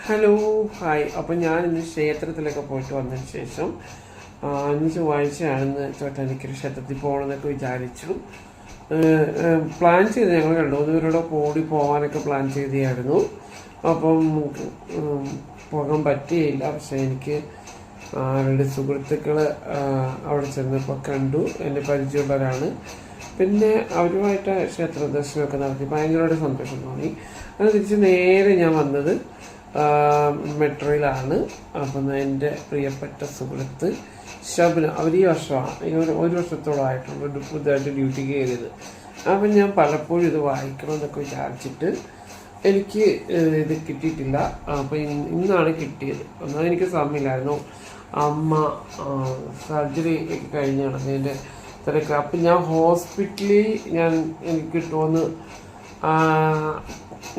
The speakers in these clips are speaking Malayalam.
Hello hi. അപ്പം ഞാൻ ഇന്ന് ക്ഷേത്രത്തിലൊക്കെ പോയിട്ട് വന്നതിന് ശേഷം ഇന്ന് ചൊവ്വാഴ്ചയാണെന്ന് ചോറ്റാനിക്കര ക്ഷേത്രത്തിൽ പോകണമെന്നൊക്കെ വിചാരിച്ചു. പ്ലാൻ ചെയ്ത് ഞങ്ങൾ 2-3 പേരോടെ കൂടി പോകാനൊക്കെ പ്ലാൻ ചെയ്തായിരുന്നു. അപ്പം പോകാൻ പറ്റിയില്ല. പക്ഷെ എനിക്ക് 2 സുഹൃത്തുക്കൾ അവിടെ ചെന്നപ്പോൾ കണ്ടു, എൻ്റെ പരിചയമുള്ളവരാണ്. പിന്നെ അവരുമായിട്ട് ക്ഷേത്ര ദർശനമൊക്കെ നടത്തി ഭയങ്കരമായിട്ട് സന്തോഷം തോന്നി. അങ്ങനെ തിരിച്ച് നേരെ ഞാൻ വന്നത് മെട്രോയിലാണ്. അപ്പം എൻ്റെ പ്രിയപ്പെട്ട സുഹൃത്ത് ഷബ്ന, അവർ ഈ വർഷമാണ്, 1 വർഷത്തോളമായിട്ടുള്ള പുതുതായിട്ട് ഡ്യൂട്ടിക്ക് കയറിയത്. അപ്പം ഞാൻ പലപ്പോഴും ഇത് വായിക്കണമെന്നൊക്കെ വിചാരിച്ചിട്ട് എനിക്ക് ഇത് കിട്ടിയിട്ടില്ല. അപ്പം ഇന്നാണ് കിട്ടിയത്. എന്നാൽ എനിക്ക് സമയമില്ലായിരുന്നു, അമ്മ സർജറി കഴിഞ്ഞ് നടന്നതിൻ്റെ തിരക്ക്. അപ്പം ഞാൻ ഹോസ്പിറ്റലിൽ എനിക്ക് കിട്ടുമെന്ന്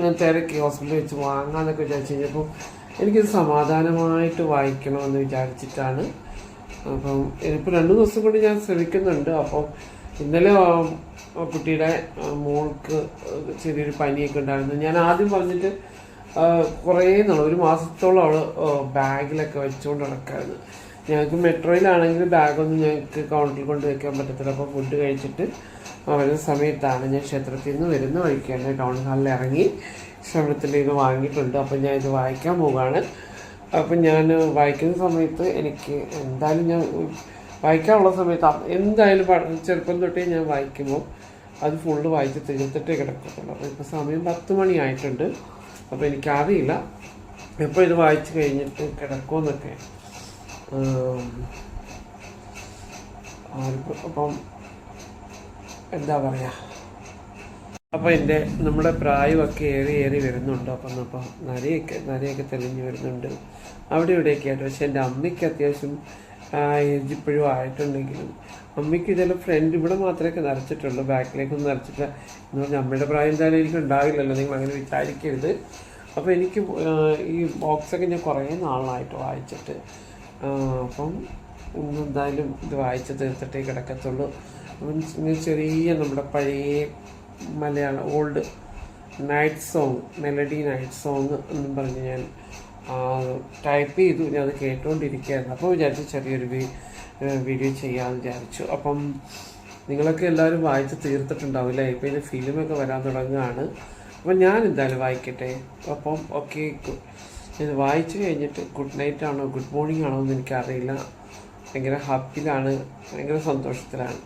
ഞാൻ തിരക്കി ഹോസ്പിറ്റലിൽ വെച്ച് വാങ്ങാമെന്നൊക്കെ വിചാരിച്ചു കഴിഞ്ഞപ്പോൾ എനിക്കിത് സമാധാനമായിട്ട് വായിക്കണമെന്ന് വിചാരിച്ചിട്ടാണ്. അപ്പം ഇപ്പോൾ 2 ദിവസം കൊണ്ട് ഞാൻ ശ്രമിക്കുന്നുണ്ട്. അപ്പം ഇന്നലെ കുട്ടിയുടെ മോൾക്ക് ചെറിയൊരു പനിയൊക്കെ ഉണ്ടായിരുന്നു. ഞാൻ ആദ്യം പറഞ്ഞിട്ട് കുറേ നാൾ, 1 മാസത്തോളം അവൾ ബാഗിലൊക്കെ വെച്ചുകൊണ്ട് നടക്കായിരുന്നു. ഞങ്ങൾക്ക് മെട്രോയിലാണെങ്കിൽ ബാഗൊന്നും ഞങ്ങൾക്ക് കൗണ്ടറിൽ കൊണ്ട് വയ്ക്കാൻ പറ്റത്തില്ല. അപ്പോൾ ഫുഡ് കഴിച്ചിട്ട് വരുന്ന സമയത്താണ് ഞാൻ ക്ഷേത്രത്തിൽ നിന്ന് വരുന്ന വഴിക്ക് തന്നെ ടൗൺ ഹാളിൽ ഇറങ്ങി ക്ഷേത്രത്തിൽ ഇത് വാങ്ങിയിട്ടുണ്ട്. അപ്പം ഞാൻ ഇത് വായിക്കാൻ പോവുകയാണ്. അപ്പം ഞാൻ വായിക്കുന്ന സമയത്ത് എനിക്ക് എന്തായാലും ഞാൻ വായിക്കാനുള്ള സമയത്ത് എന്തായാലും ചെറുപ്പം തൊട്ടേ ഞാൻ വായിക്കുമ്പോൾ അത് ഫുള്ള് വായിച്ച് തീർത്തിട്ടേ കിടക്കത്തുള്ളൂ. അപ്പോൾ ഇപ്പോൾ സമയം 10 മണി ആയിട്ടുണ്ട്. അപ്പോൾ എനിക്കറിയില്ല എപ്പോൾ ഇത് വായിച്ച് കഴിഞ്ഞിട്ട് കിടക്കുമെന്നൊക്കെ. അപ്പം എന്താ പറയുക, അപ്പോൾ നമ്മുടെ പ്രായമൊക്കെ ഏറി വരുന്നുണ്ട്. അപ്പം നരയൊക്കെ തെളിഞ്ഞ് വരുന്നുണ്ട് അവിടെ ഇവിടെയൊക്കെ ആയിട്ട്. പക്ഷെ എൻ്റെ അമ്മയ്ക്ക് അത്യാവശ്യം ഏജ് ഇപ്പോഴും ആയിട്ടുണ്ടെങ്കിലും അമ്മയ്ക്ക് ചില ഫ്രണ്ട് ഇവിടെ മാത്രമേ നരച്ചിട്ടുള്ളൂ, ബാക്കിലേക്കൊന്നും നരച്ചിട്ടില്ല. എന്ന് പറഞ്ഞാൽ അമ്മയുടെ പ്രായം എന്തായാലും എനിക്ക് ഉണ്ടാവില്ലല്ലോ, നിങ്ങൾ അങ്ങനെ വിചാരിക്കരുത്. അപ്പോൾ എനിക്ക് ഈ ബോക്സൊക്കെ ഞാൻ കുറേ നാളായിട്ട് വായിച്ചിട്ട്, അപ്പം എന്തായാലും ഇത് വായിച്ച് തീർത്തിട്ടേ കിടക്കത്തുള്ളൂ. അപ്പം ചെറിയ നമ്മുടെ പഴയ Malayalam old night song, melody night song എന്നും പറഞ്ഞ് ഞാൻ ടൈപ്പ് ചെയ്തു. ഞാൻ അത് കേട്ടുകൊണ്ടിരിക്കുകയായിരുന്നു. അപ്പോൾ വിചാരിച്ചു ചെറിയൊരു വീഡിയോ ചെയ്യാമെന്ന് വിചാരിച്ചു. അപ്പം നിങ്ങളൊക്കെ എല്ലാവരും വായിച്ച് തീർത്തിട്ടുണ്ടാവില്ലേ. ഇപ്പോൾ ഇതിന് ഫിലിമൊക്കെ വരാൻ തുടങ്ങുകയാണ്. അപ്പം ഞാൻ എന്തായാലും വായിക്കട്ടെ. അപ്പം ഓക്കെ, ഇത് വായിച്ചു കഴിഞ്ഞിട്ട് ഗുഡ് നൈറ്റ് ആണോ ഗുഡ് മോർണിംഗ് ആണോ എന്ന് എനിക്കറിയില്ല. ഭയങ്കര ഹാപ്പിയിലാണ്, ഭയങ്കര സന്തോഷത്തിലാണ്.